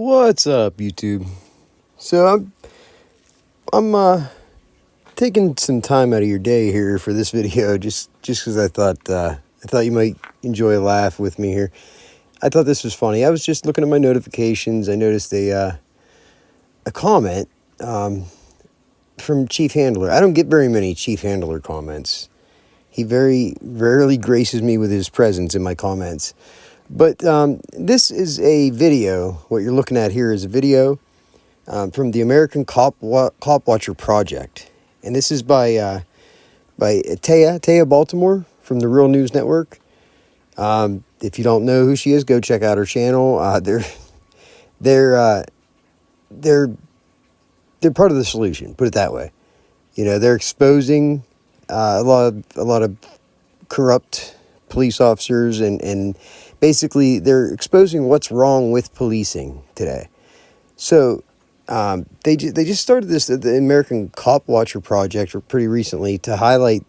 What's up, YouTube? So I'm taking some time out of your day here for this video, just because I thought you might enjoy a laugh with me here. I thought this was funny. I was just looking at my notifications. I noticed a comment from Chief Handler. I don't get very many Chief Handler comments. He very rarely graces me with his presence in my comments. But this is a video. What you're looking at here is a video from the American Cop Watcher Project. And this is by Taya Baltimore from the Real News Network. If you don't know who she is, go check out her channel. They're part of the solution, put it that way. You know, they're exposing a lot of corrupt police officers and basically they're exposing what's wrong with policing today. So they just started the American Cop Watcher Project pretty recently to highlight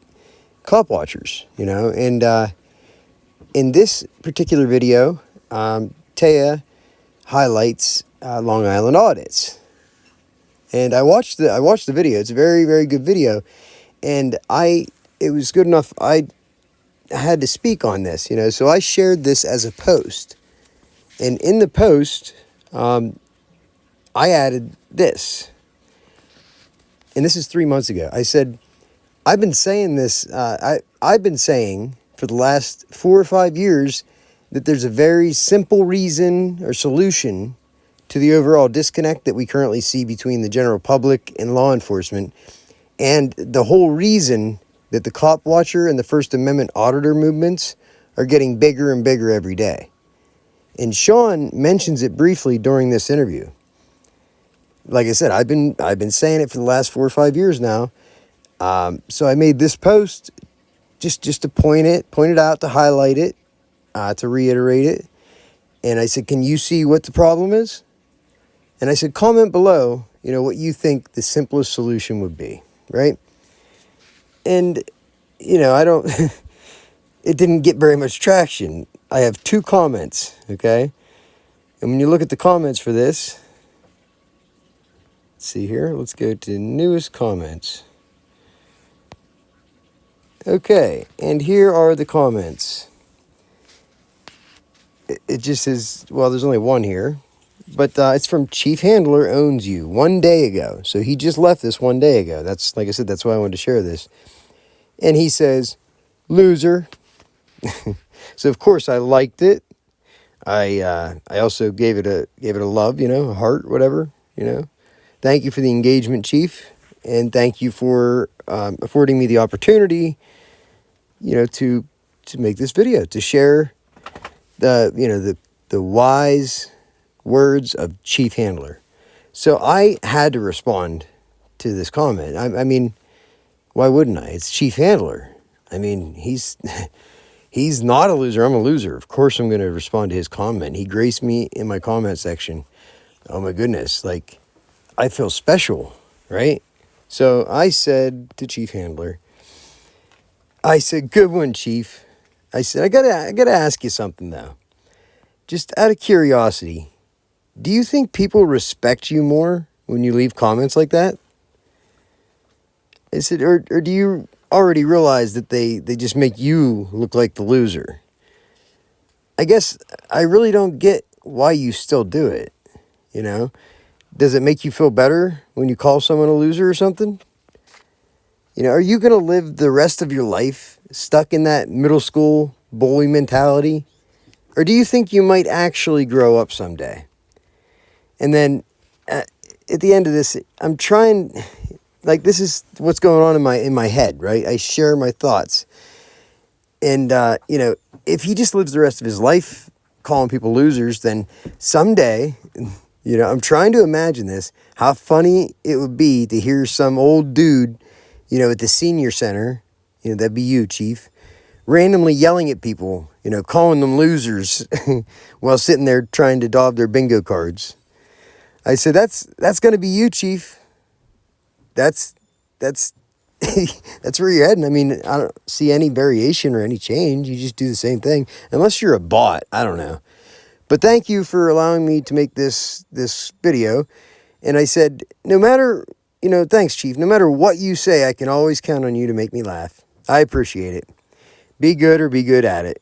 cop watchers, you know. And in this particular video, Taya highlights Long Island audits. And I watched the video. It's a very, very good video, and it was good enough. I had to speak on this, you know, so I shared this as a post. And in the post, I added this. And this is 3 months ago. I said, I've been saying this, I've been saying for the last 4 or 5 years that there's a very simple reason or solution to the overall disconnect that we currently see between the general public and law enforcement. And the whole reason that the cop watcher and the First Amendment auditor movements are getting bigger and bigger every day. And Sean mentions it briefly during this interview. Like I said, I've been saying it for the last 4 or 5 years now. So I made this post just to point it out, to highlight it, to reiterate it. And I said, can you see what the problem is? And I said, comment below, you know, what you think the simplest solution would be, right? And, you know, it didn't get very much traction. I have 2 comments, okay? And when you look at the comments for this, let's see here, let's go to newest comments. Okay, and here are the comments. It just says, well, there's only one here, but it's from Chief Handler Owns You 1 day ago. So he just left this 1 day ago. That's, like I said, that's why I wanted to share this. And he says, loser. So of course I liked it. I also gave it a love, you know, a heart, whatever, you know. Thank you for the engagement, Chief, and thank you for affording me the opportunity, you know, to make this video, to share the wise words of Chief Handler. So I had to respond to this comment. I mean, why wouldn't I? It's Chief Handler. I mean, he's not a loser. I'm a loser. Of course I'm going to respond to his comment. He graced me in my comment section. Oh my goodness. Like, I feel special, right? So I said to Chief Handler, I said, good one, Chief. I said, I gotta ask you something though. Just out of curiosity, do you think people respect you more when you leave comments like that? I said, or do you already realize that they just make you look like the loser? I guess I really don't get why you still do it, you know? Does it make you feel better when you call someone a loser or something? You know, are you going to live the rest of your life stuck in that middle school bully mentality? Or do you think you might actually grow up someday? And then at the end of this, I'm trying, like, this is what's going on in my head, right? I share my thoughts. And, you know, if he just lives the rest of his life calling people losers, then someday, you know, I'm trying to imagine this, how funny it would be to hear some old dude, you know, at the senior center, you know, that'd be you, Chief, randomly yelling at people, you know, calling them losers while sitting there trying to daub their bingo cards. I said, that's going to be you, Chief. That's that's where you're heading. I mean, I don't see any variation or any change. You just do the same thing. Unless you're a bot. I don't know. But thank you for allowing me to make this video. And I said, no matter, thanks, Chief. No matter what you say, I can always count on you to make me laugh. I appreciate it. Be good or be good at it.